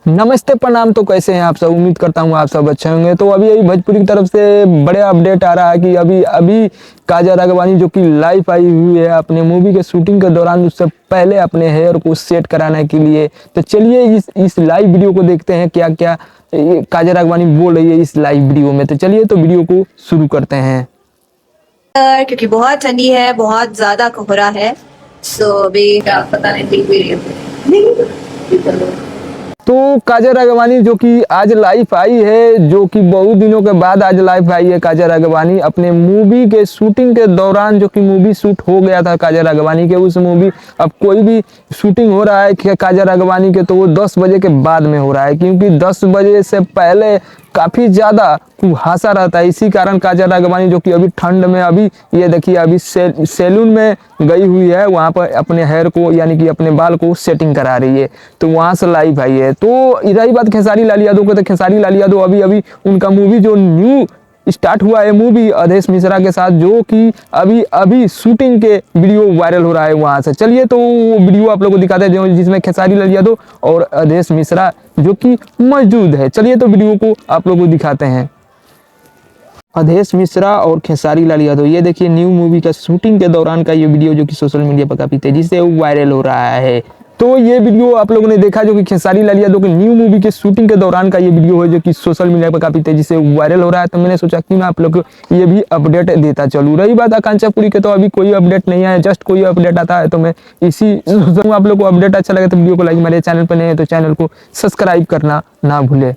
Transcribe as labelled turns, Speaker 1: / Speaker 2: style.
Speaker 1: नमस्ते प्रणाम। तो कैसे हैं आप सब? उम्मीद करता हूँ आप सब अच्छे होंगे। तो अभी यही भोजपुरी की तरफ से बड़े अपडेट आ रहा है कि अभी अभी काजल राघवानी जो कि लाइव आई हुई है अपने मूवी के शूटिंग के दौरान, उससे पहले अपने हेयर को सेट कराने के लिए। तो चलिए इस लाइव वीडियो को देखते हैं क्या क्या काजल राघवानी बोल रही है इस लाइव वीडियो में। तो चलिए तो वीडियो को शुरू करते हैं।
Speaker 2: क्योंकि बहुत ठंडी है, बहुत ज्यादा कोहरा है। सो अभी क्या पता नहीं दिख भी रही है।
Speaker 1: तो काजल राघवानी जो कि आज लाइव आई है, जो कि बहुत दिनों के बाद आज लाइव आई है काजल राघवानी अपने मूवी के शूटिंग के दौरान। जो कि मूवी शूट हो गया था काजल राघवानी के, उस मूवी अब कोई भी शूटिंग हो रहा है कि काजल राघवानी के, तो वो 10 बजे के बाद में हो रहा है, क्योंकि 10 बजे से पहले काफ़ी ज़्यादा कुहासा रहता है। इसी कारण काजल राघवानी जो कि अभी ठंड में, अभी ये देखिए अभी सैलून में गई हुई है, वहाँ पर अपने हेयर को यानी कि अपने बाल को सेटिंग करा रही है। तो वहाँ से लाइव आई है। तो रही बात खेसारी लाल यादव को, तो खेसारी लाल यादव अभी अभी उनका मूवी जो न्यू स्टार्ट हुआ है मूवी अवधेश मिश्रा के साथ, जो कि अभी अभी शूटिंग के वीडियो वायरल हो रहा है वहाँ से। चलिए तो वो वीडियो आप लोगों को दिखाते हैं जिसमें खेसारी लाल यादव और अवधेश मिश्रा जो कि मौजूद है। चलिए तो वीडियो को आप लोगों को दिखाते हैं। अवधेश मिश्रा और खेसारी लाल यादव, ये देखिए न्यू मूवी का शूटिंग के दौरान का ये वीडियो जो कि सोशल मीडिया पर काफ़ी तेजी से वायरल हो रहा है। तो ये वीडियो आप लोगों ने देखा जो कि खेसारी लाल यादव के न्यू मूवी के शूटिंग के दौरान का ये वीडियो है, जो कि सोशल मीडिया पर काफ़ी तेजी से वायरल हो रहा है। तो मैंने सोचा कि मैं आप लोग को ये भी अपडेट देता चलूँ। रही बात आकांक्षा पुरी के, तो अभी कोई अपडेट नहीं है, जस्ट कोई अपडेट आता है तो मैं इसी आप लोग को अपडेट अच्छा लगे तो वीडियो को लाइक, मेरे चैनल पर नहीं है तो चैनल को सब्सक्राइब करना ना भूले।